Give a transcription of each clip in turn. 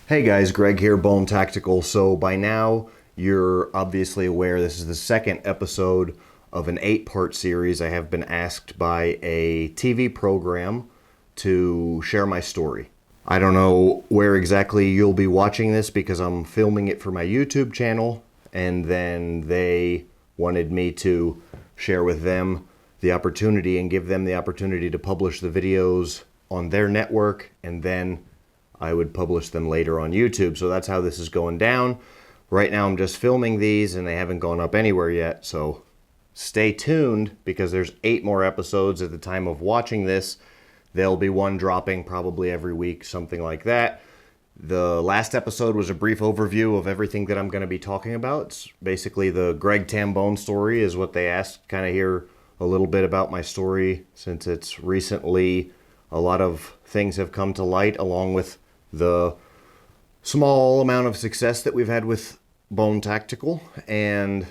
Hey guys, Greg here, Bone Tactical. So by now, you're obviously aware this is the second episode of an 8-part series. I have been asked by a TV program to share my story. I don't know where exactly you'll be watching this because I'm filming it for my YouTube channel, and then they wanted me to share with them the opportunity and give them the opportunity to publish the videos on their network, and then I would publish them later on YouTube. So that's how this is going down. Right now I'm just filming these and they haven't gone up anywhere yet. So stay tuned because there's 8 more episodes at the time of watching this. There'll be one dropping probably every week, something like that. The last episode was a brief overview of everything that I'm going to be talking about. It's basically the Greg Tambone story is what they asked. Kind of hear a little bit about my story since it's recently a lot of things have come to light along with the small amount of success that we've had with Bone Tactical. And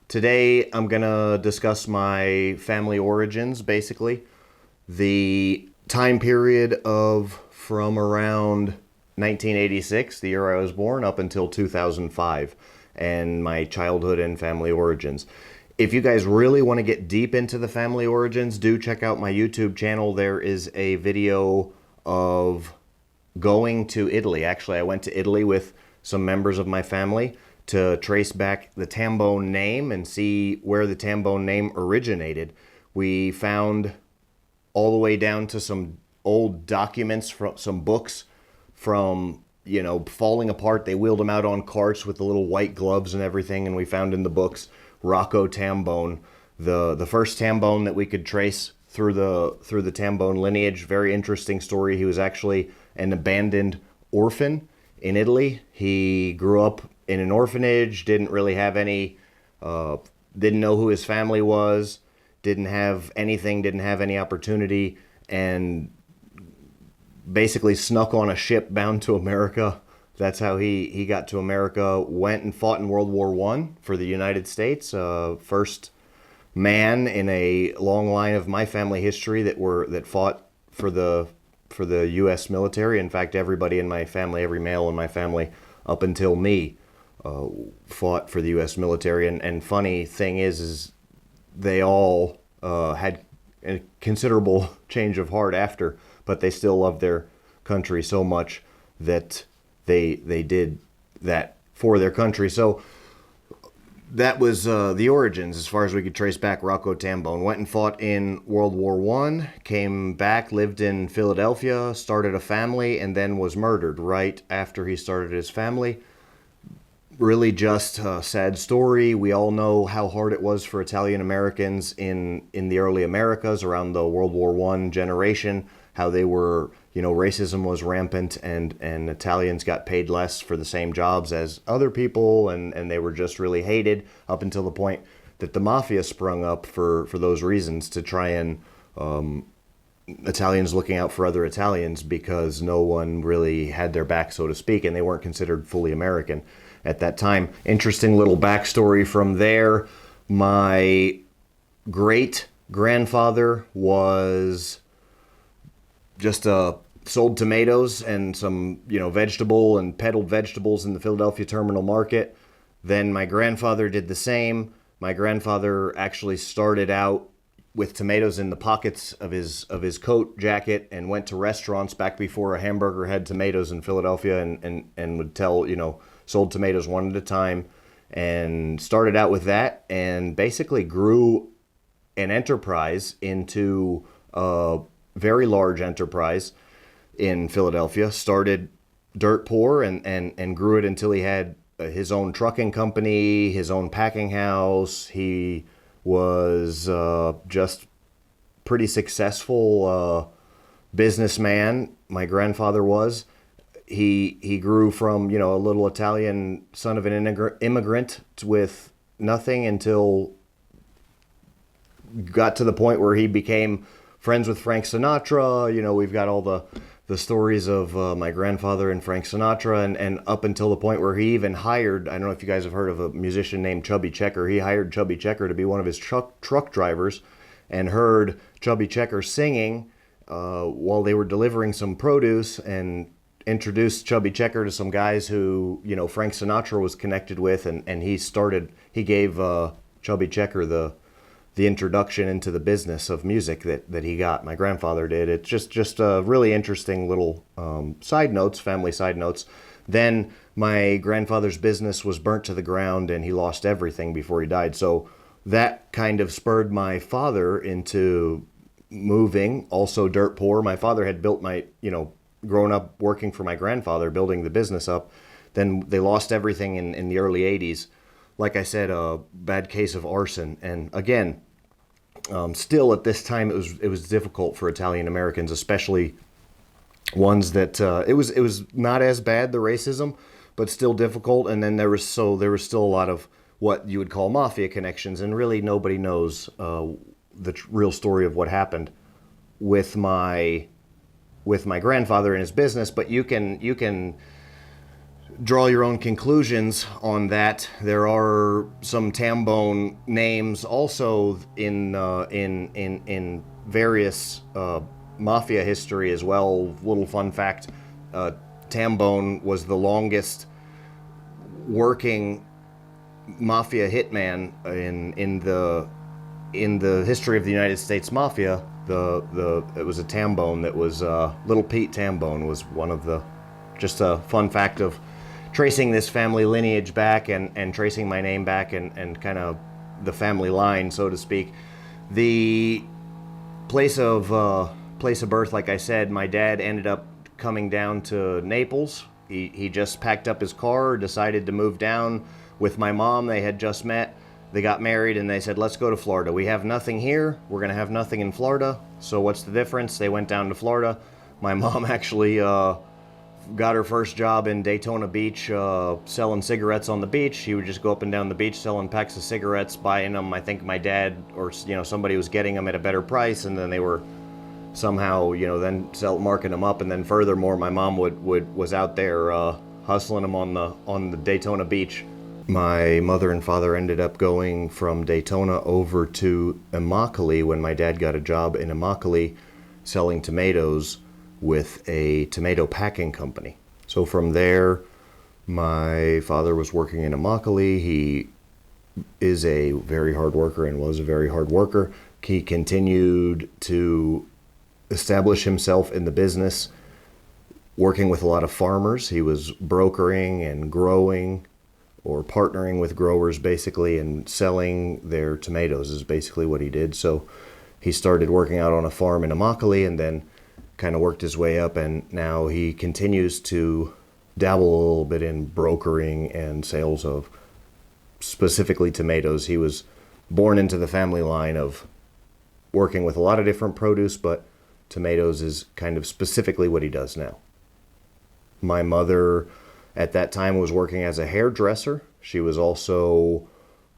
today I'm going to discuss my family origins, basically. The time period of from around 1986, the year I was born, up until 2005, and my childhood and family origins. If you guys really want to get deep into the family origins, do check out my YouTube channel. There is a video of going to Italy. Actually, I went to Italy with some members of my family to trace back the Tambone name and see where the Tambone name originated. We found all the way down to some old documents from some books from, falling apart. They wheeled them out on carts with the little white gloves and everything, and we found in the books Rocco Tambone, the first Tambone that we could trace through the Tambone lineage. Very interesting story. He was actually an abandoned orphan in Italy. He grew up in an orphanage, didn't really have any, didn't know who his family was, didn't have anything, didn't have any opportunity, and basically snuck on a ship bound to America. That's how he got to America. Went and fought in World War I for the United States. First man in a long line of my family history that fought for the U.S. military. In fact, everybody in my family, every male in my family, up until me, fought for the U.S. military. And funny thing is they all had a considerable change of heart after, but they still loved their country so much that they did that for their country. So that was the origins as far as we could trace back. Rocco Tambone went and fought in World War I, came back, lived in Philadelphia, started a family, and then was murdered right after he started his family. Really just a sad story. We all know how hard it was for Italian Americans in the early Americas around the World War I generation, how they were, racism was rampant and Italians got paid less for the same jobs as other people, and they were just really hated up until the point that the mafia sprung up for those reasons, to try and Italians looking out for other Italians because no one really had their back, so to speak, and they weren't considered fully American at that time. Interesting little backstory from there. My great grandfather was just sold tomatoes and some, vegetable and peddled vegetables in the Philadelphia terminal market. Then my grandfather did the same. My grandfather actually started out with tomatoes in the pockets of his coat jacket and went to restaurants back before a hamburger had tomatoes in Philadelphia, and would tell, sold tomatoes one at a time, and started out with that and basically grew an enterprise into a very large enterprise in Philadelphia. Started dirt poor and grew it until he had his own trucking company, his own packing house. He was just pretty successful businessman. My grandfather was. He grew from, a little Italian son of an immigrant with nothing until got to the point where he became friends with Frank Sinatra. We've got all the stories of my grandfather and Frank Sinatra, and up until the point where he even hired, I don't know if you guys have heard of a musician named Chubby Checker. He hired Chubby Checker to be one of his truck drivers, and heard Chubby Checker singing while they were delivering some produce, and introduced Chubby Checker to some guys who, Frank Sinatra was connected with, and he gave Chubby Checker the introduction into the business of music that he got. My grandfather did. It's just a really interesting little family side notes. Then my grandfather's business was burnt to the ground, and he lost everything before he died. So that kind of spurred my father into moving, also dirt poor. My father had built grown up working for my grandfather, building the business up. Then they lost everything in the early 80s. Like I said, a bad case of arson. And again, still at this time, it was difficult for Italian Americans, especially ones that it was not as bad, the racism, but still difficult. And then there was still a lot of what you would call mafia connections, and really nobody knows the real story of what happened with my grandfather and his business. But you can draw your own conclusions on that. There are some Tambone names also in various mafia history as well. Little fun fact: Tambone was the longest working mafia hitman in the history of the United States Mafia. It was a Tambone that was Little Pete Tambone was one of the, just a fun fact of tracing this family lineage back and tracing my name back and kind of the family line, so to speak. The place of birth, like I said, my dad ended up coming down to Naples. He just packed up his car, decided to move down with my mom. They had just met. They got married, and they said, let's go to Florida. We have nothing here. We're going to have nothing in Florida. So what's the difference? They went down to Florida. My mom actually got her first job in Daytona Beach, selling cigarettes on the beach. She would just go up and down the beach selling packs of cigarettes, buying them. I think my dad or somebody was getting them at a better price, and then they were somehow then marking them up. And then furthermore, my mom was out there hustling them on the Daytona Beach. My mother and father ended up going from Daytona over to Immokalee when my dad got a job in Immokalee selling tomatoes with a tomato packing company. So from there, my father was working in Immokalee. He is a very hard worker and was a very hard worker. He continued to establish himself in the business, working with a lot of farmers. He was brokering and growing, or partnering with growers basically, and selling their tomatoes is basically what he did. So he started working out on a farm in Immokalee and then kind of worked his way up, and now he continues to dabble a little bit in brokering and sales of specifically tomatoes. He was born into the family line of working with a lot of different produce, but tomatoes is kind of specifically what he does now. My mother at that time was working as a hairdresser. She was also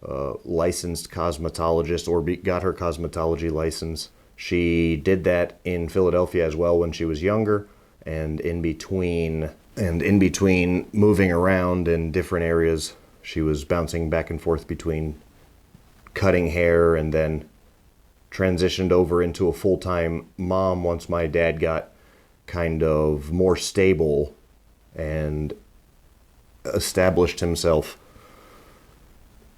a licensed cosmetologist, or got her cosmetology license. She did that in Philadelphia as well when she was younger, and in between moving around in different areas, she was bouncing back and forth between cutting hair and then transitioned over into a full-time mom once my dad got kind of more stable and established himself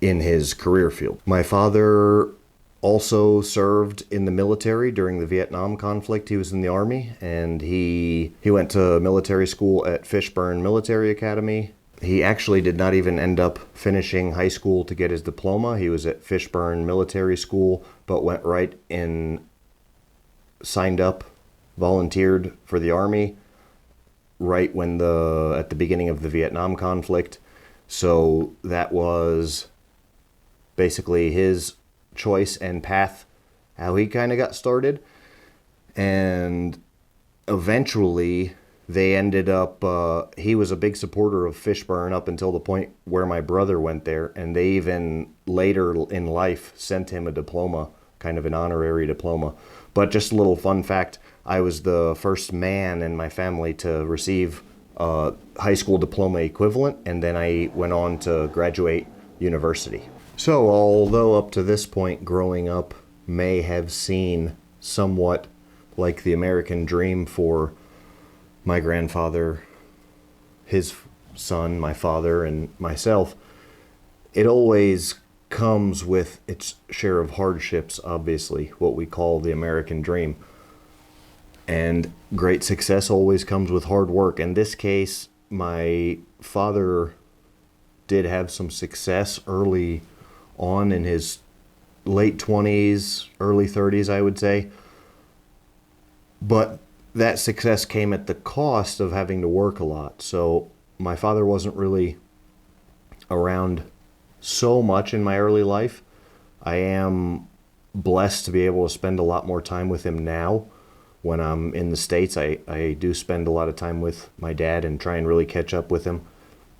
in his career field. My father also served in the military during the Vietnam conflict. He was in the Army, and he went to military school at Fishburne Military Academy. He actually did not even end up finishing high school to get his diploma. He was at Fishburne Military School, but went right in, signed up, volunteered for the Army right when at the beginning of the Vietnam conflict. So that was basically his choice and path, how he kind of got started. And eventually they ended up, he was a big supporter of Fishburne up until the point where my brother went there, and they even later in life sent him a diploma, kind of an honorary diploma. But just a little fun fact, I was the first man in my family to receive a high school diploma equivalent, and then I went on to graduate university. So although up to this point growing up may have seemed somewhat like the American dream for my grandfather, his son, my father, and myself, it always comes with its share of hardships, obviously, what we call the American dream. And great success always comes with hard work. In this case, my father did have some success early on in his late 20s, early 30s, I would say. But that success came at the cost of having to work a lot. So my father wasn't really around so much in my early life. I am blessed to be able to spend a lot more time with him now. When I'm in the States, I do spend a lot of time with my dad and try and really catch up with him.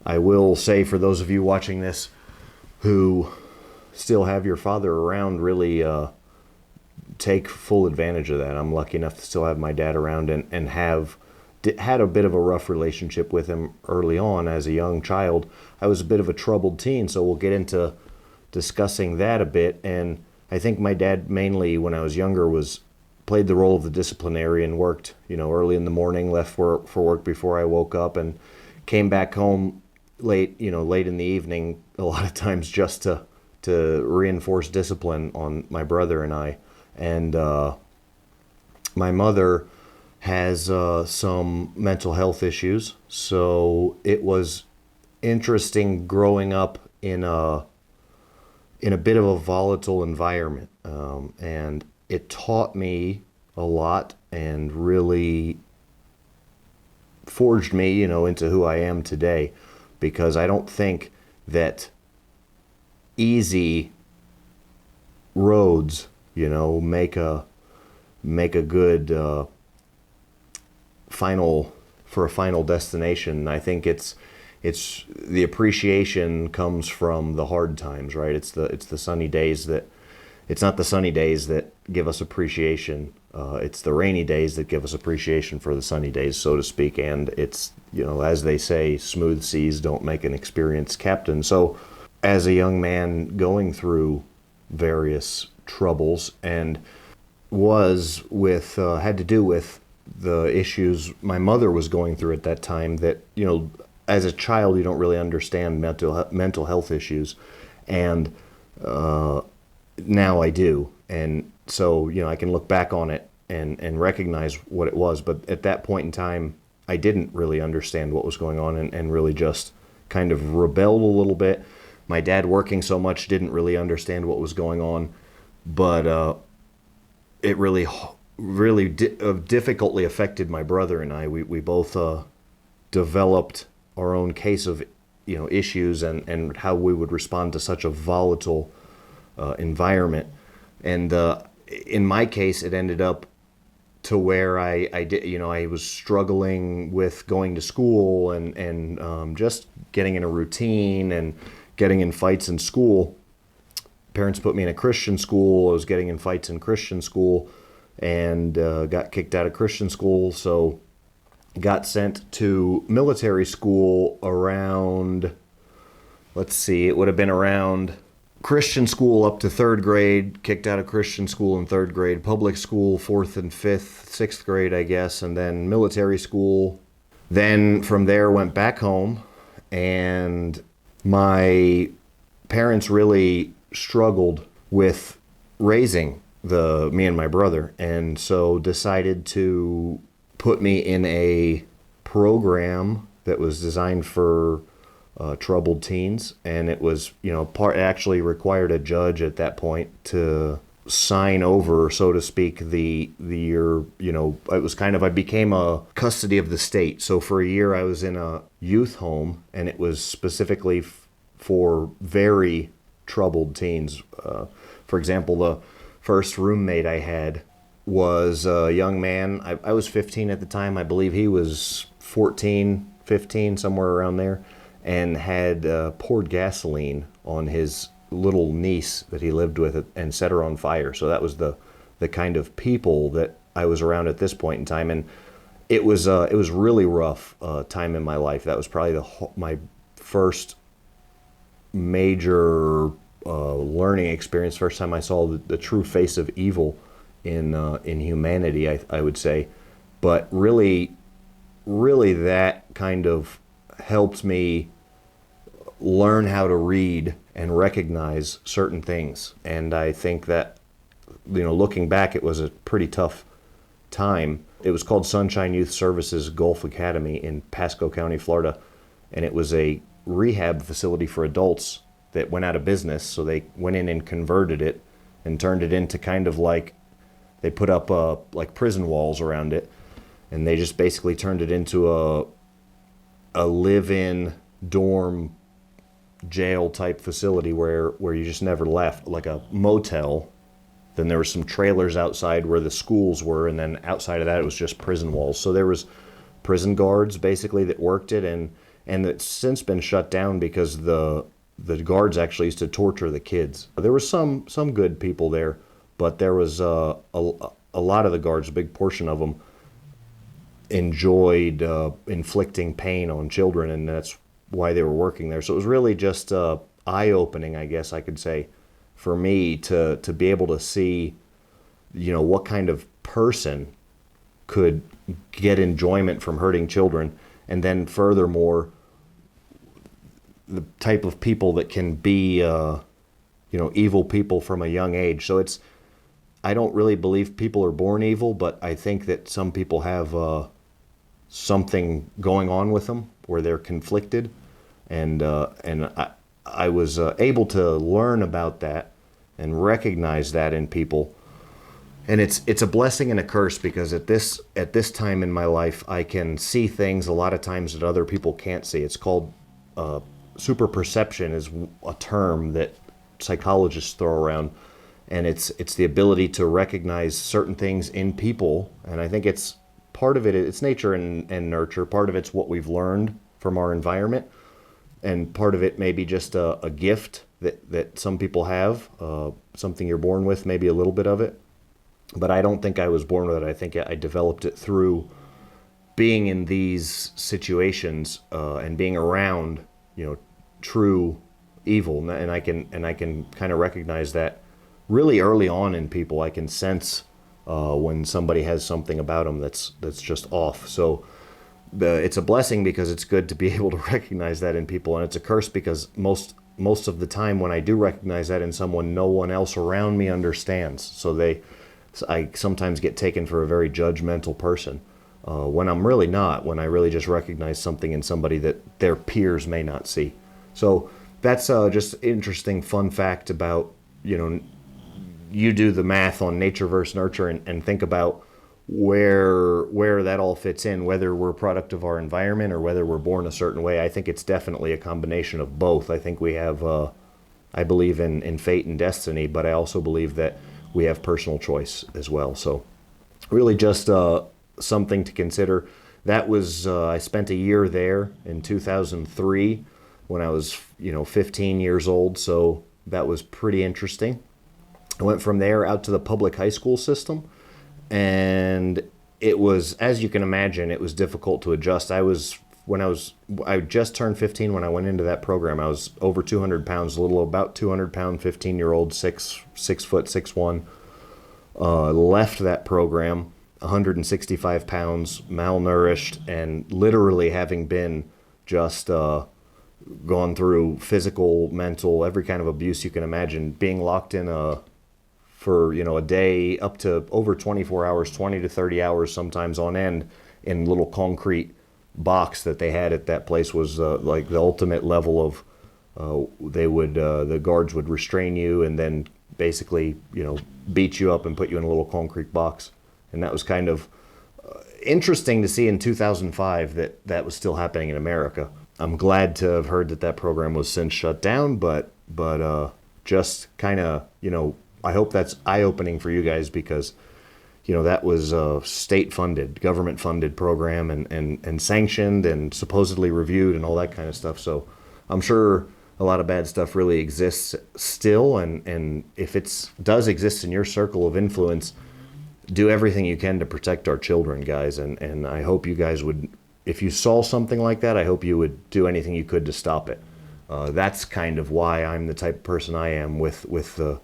I will say, for those of you watching this who still have your father around, really take full advantage of that. I'm lucky enough to still have my dad around and have had a bit of a rough relationship with him early on as a young child. I was a bit of a troubled teen, so we'll get into discussing that a bit. And I think my dad, mainly when I was younger, played the role of the disciplinarian, worked, early in the morning, left for work before I woke up, and came back home late in the evening, a lot of times just to reinforce discipline on my brother and I. And my mother has some mental health issues, so it was interesting growing up in a bit of a volatile environment, and it taught me a lot and really forged me, into who I am today, because I don't think that easy roads, make a good final destination. I think it's the appreciation comes from the hard times, right? It's the sunny days that it's not the sunny days that give us appreciation. It's the rainy days that give us appreciation for the sunny days, so to speak. And it's, as they say, smooth seas don't make an experienced captain. So as a young man going through various troubles, and had to do with the issues my mother was going through at that time, that, as a child, you don't really understand mental health issues. And now I do. And so, I can look back on it and recognize what it was. But at that point in time, I didn't really understand what was going on, and really just kind of rebelled a little bit. My dad, working so much, didn't really understand what was going on. But it really difficultly affected my brother and I. We both developed our own case of issues and how we would respond to such a volatile environment. And in my case, it ended up to where I was struggling with going to school and just getting in a routine and getting in fights in school. Parents put me in a Christian school. I was getting in fights in Christian school and got kicked out of Christian school. So got sent to military school around, it would have been around Christian school up to third grade, kicked out of Christian school in third grade, public school, fourth and fifth, sixth grade, I guess, and then military school. Then from there went back home, and my parents really struggled with raising me and my brother, and so decided to put me in a program that was designed for troubled teens. And it was, actually required a judge at that point to sign over, so to speak, it was I became a custody of the state. So for a year I was in a youth home, and it was specifically for very troubled teens. For example, the first roommate I had was a young man. I was 15 at the time. I believe he was 14, 15, somewhere around there, and had poured gasoline on his little niece that he lived with and set her on fire. So that was the kind of people that I was around at this point in time. And it was really rough time in my life. That was probably my first major learning experience, first time I saw the true face of evil in humanity, I would say. But really that kind of helped me learn how to read and recognize certain things. And I think that, looking back, it was a pretty tough time. It was called Sunshine Youth Services Gulf Academy in Pasco County, Florida. And it was a rehab facility for adults that went out of business. So they went in and converted it and turned it into kind of like, they put up like prison walls around it. And they just basically turned it into a live-in dorm jail type facility where you just never left, like a motel. Then there were some trailers outside where the schools were, and then outside of that it was just prison walls. So there was prison guards basically that worked it, and it's since been shut down because the guards actually used to torture the kids. There were some good people there, but there was a lot of the guards, a big portion of them, enjoyed inflicting pain on children, and that's why they were working there. So it was really just eye-opening, I guess I could say, for me to be able to see, what kind of person could get enjoyment from hurting children, and then furthermore, the type of people that can be, evil people from a young age. So I don't really believe people are born evil, but I think that some people have something going on with them where they're conflicted, and I was able to learn about that and recognize that in people, and it's a blessing and a curse, because at this time in my life I can see things a lot of times that other people can't see. It's called super perception, is a term that psychologists throw around, and it's the ability to recognize certain things in people, and I think it's part of it. It's nature and nurture. Part of it's what we've learned from our environment, and part of it may be just a gift that some people have, something you're born with, maybe a little bit of it. But I don't think I was born with it. I think I developed it through being in these situations and being around, true evil, and I can kind of recognize that really early on in people. I can sense when somebody has something about them that's just off. So it's a blessing because it's good to be able to recognize that in people, and it's a curse because most of the time when I do recognize that in someone, no one else around me understands. So I sometimes get taken for a very judgmental person when I'm really not, when I really just recognize something in somebody that their peers may not see. So that's just interesting fun fact about, you do the math on nature versus nurture and think about where that all fits in, whether we're a product of our environment or whether we're born a certain way. I think it's definitely a combination of both. I think we have, I believe in fate and destiny, but I also believe that we have personal choice as well. So really just something to consider. That was, I spent a year there in 2003 when I was, 15 years old. So that was pretty interesting. I went from there out to the public high school system, and it was, as you can imagine, it was difficult to adjust. I just turned 15 when I went into that program. I was over 200 pounds, a little about 200 pound, 15-year-old, 6 foot, 6'1". Left that program, 165 pounds, malnourished, and literally having been just gone through physical, mental, every kind of abuse you can imagine, being locked in for a day up to over 24 hours, 20 to 30 hours sometimes on end, in little concrete box that they had at that place was like the ultimate level of the guards would restrain you and then basically beat you up and put you in a little concrete box. And that was kind of interesting to see in 2005 that was still happening in America. I'm glad to have heard that program was since shut down, but just kind of, I hope that's eye-opening for you guys, because, that was a state-funded, government-funded program and sanctioned and supposedly reviewed and all that kind of stuff. So I'm sure a lot of bad stuff really exists still, and if it does exist in your circle of influence, do everything you can to protect our children, guys. And I hope you guys would, if you saw something like that, I hope you would do anything you could to stop it. That's kind of why I'm the type of person I am with the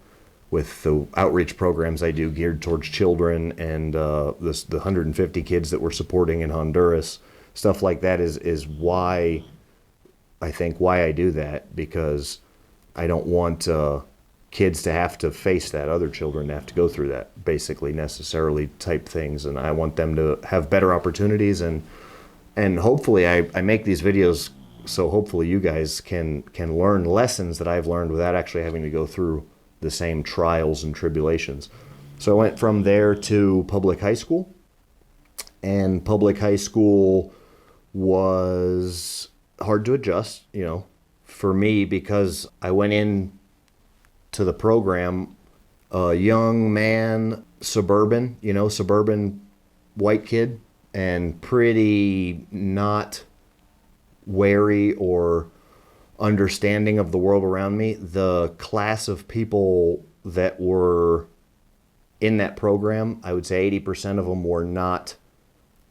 outreach programs I do geared towards children, and the 150 kids that we're supporting in Honduras. Stuff like that is why I think, why I do that, because I don't want kids to have to face that, other children to have to go through that, basically, necessarily type things. And I want them to have better opportunities. And hopefully I make these videos so hopefully you guys can learn lessons that I've learned without actually having to go through the same trials and tribulations. So I went from there to public high school. And public high school was hard to adjust, for me, because I went in to the program a young man, suburban white kid, and pretty not wary or understanding of the world around me. The class of people that were in that program, I would say 80% of them were not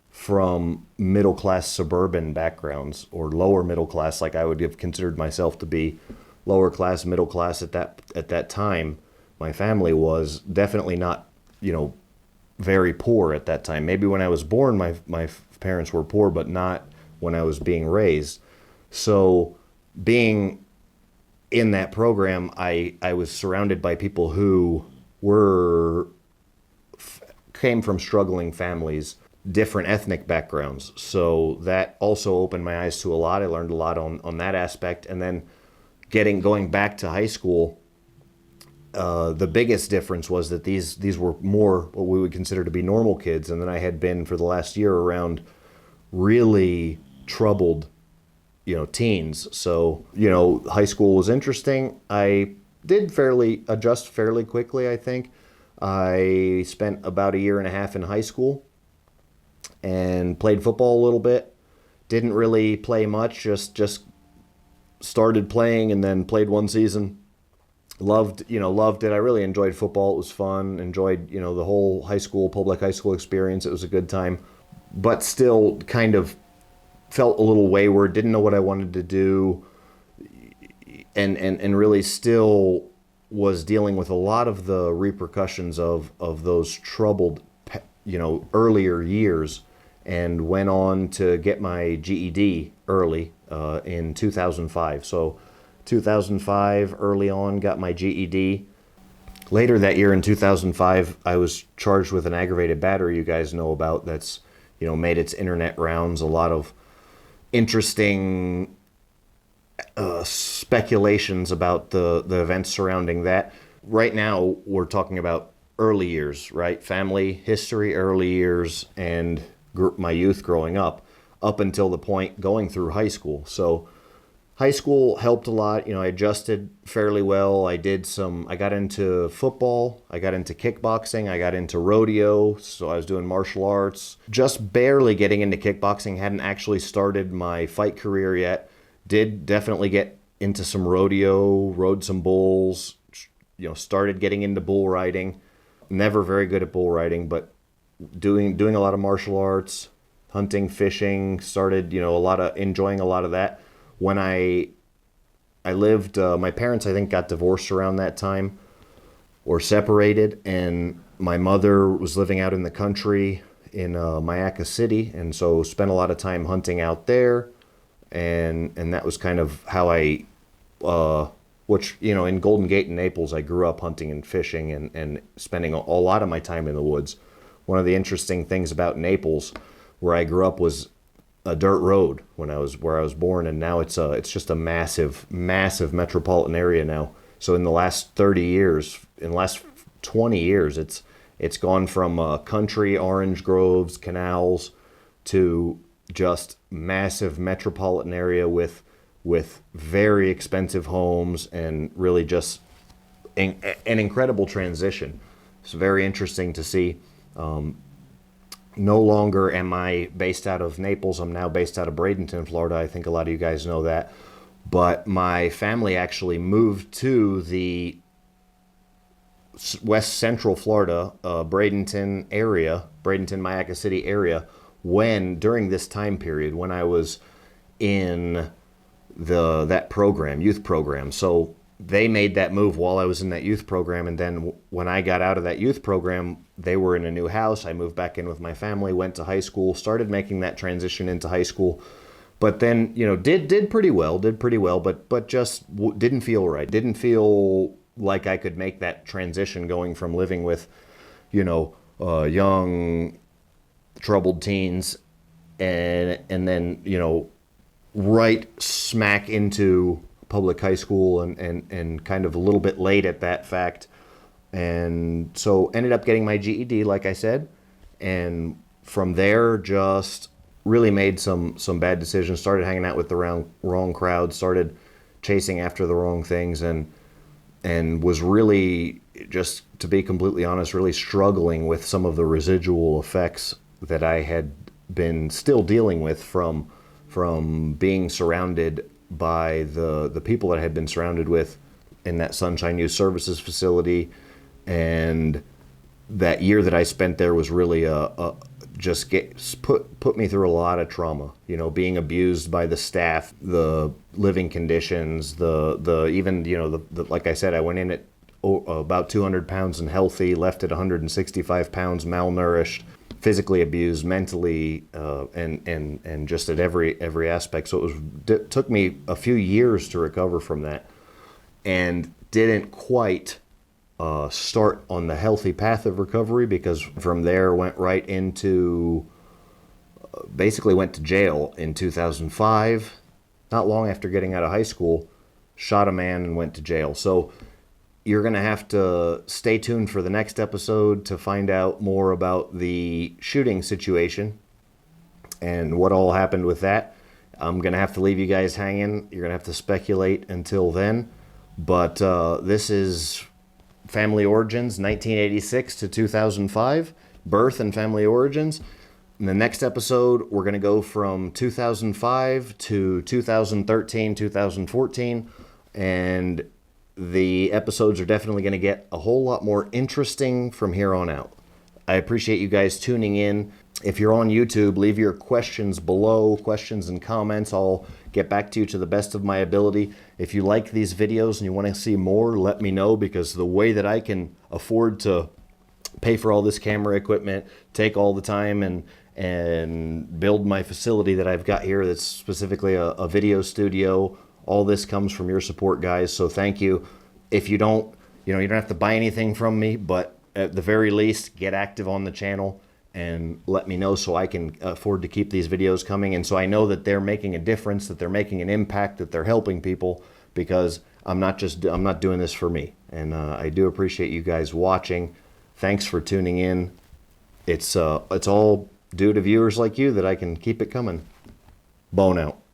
from middle class suburban backgrounds, or lower middle class, like I would have considered myself to be lower class, middle class at that time. My family was definitely not, very poor at that time. Maybe when I was born, my parents were poor, but not when I was being raised. So being in that program, I was surrounded by people who came from struggling families, different ethnic backgrounds. So that also opened my eyes to a lot. I learned a lot on that aspect. And then going back to high school, the biggest difference was that these were more what we would consider to be normal kids. And then I had been for the last year around really troubled, teens. So, high school was interesting. I did adjust fairly quickly, I think. I spent about a year and a half in high school and played football a little bit. Didn't really play much, just started playing and then played one season. Loved it. I really enjoyed football. It was fun. Enjoyed, the whole public high school experience. It was a good time, but still kind of felt a little wayward, didn't know what I wanted to do, and really still was dealing with a lot of the repercussions of those troubled, earlier years, and went on to get my GED early in 2005. So 2005, early on, got my GED. Later that year in 2005, I was charged with an aggravated battery you guys know about that's, made its internet rounds. A lot of interesting speculations about the events surrounding that. Right now, we're talking about early years, right? Family history, early years, and my youth growing up until the point going through high school. So high school helped a lot. I adjusted fairly well. I got into football. I got into kickboxing. I got into rodeo. So I was doing martial arts. Just barely getting into kickboxing. Hadn't actually started my fight career yet. Did definitely get into some rodeo, rode some bulls, started getting into bull riding. Never very good at bull riding, but doing a lot of martial arts, hunting, fishing, started, enjoying a lot of that. When I lived, my parents, I think, got divorced around that time or separated, and my mother was living out in the country in Mayaca City, and so spent a lot of time hunting out there, and that was kind of how I, in Golden Gate and Naples, I grew up hunting and fishing and spending a lot of my time in the woods. One of the interesting things about Naples, where I grew up, was a dirt road where I was born, and now it's just a massive metropolitan area now. So in the last 20 years, it's gone from country, orange groves, canals, to just massive metropolitan area with very expensive homes, and really just an incredible transition. It's very interesting to see. No longer am I based out of Naples. I'm now based out of Bradenton, Florida. I think a lot of you guys know that. But my family actually moved to the west central Florida, Bradenton, Mayaca City area, during this time period when I was in that program, youth program. So they made that move while I was in that youth program, and then when I got out of that youth program, they were in a new house. I moved back in with my family, went to high school, started making that transition into high school. but then did pretty well, but just didn't feel right. Didn't feel like I could make that transition going from living with young troubled teens and then right smack into public high school and kind of a little bit late at that fact. And so ended up getting my GED, like I said, and from there just really made some bad decisions. Started hanging out with the wrong crowd. Started chasing after the wrong things, and was really, just to be completely honest, really struggling with some of the residual effects that I had been still dealing with from being surrounded by the people that I had been surrounded with in that Sunshine Youth Services facility. And that year that I spent there was really put me through a lot of trauma. Being abused by the staff, the living conditions, the even like I said, I went in at about 200 pounds and healthy, left at 165 pounds malnourished, physically abused, mentally, and just at every aspect. So it took me a few years to recover from that, and didn't quite start on the healthy path of recovery, because from there went right into basically went to jail in 2005. Not long after getting out of high school, shot a man and went to jail. So you're going to have to stay tuned for the next episode to find out more about the shooting situation and what all happened with that. I'm going to have to leave you guys hanging. You're going to have to speculate until then. But this is Family Origins, 1986 to 2005, birth and family origins. In the next episode, we're going to go from 2005 to 2013, 2014, and the episodes are definitely going to get a whole lot more interesting from here on out. I appreciate you guys tuning in. If you're on YouTube, leave your questions below, questions and comments. I'll get back to you to the best of my ability. If you like these videos and you want to see more, let me know, because the way that I can afford to pay for all this camera equipment, take all the time and build my facility that I've got here that's specifically a video studio, all this comes from your support, guys. So thank you. If you don't, you don't have to buy anything from me, but at the very least, get active on the channel and let me know so I can afford to keep these videos coming. And so I know that they're making a difference, that they're making an impact, that they're helping people, because I'm not doing this for me. And I do appreciate you guys watching. Thanks for tuning in. It's all due to viewers like you that I can keep it coming. Bone out.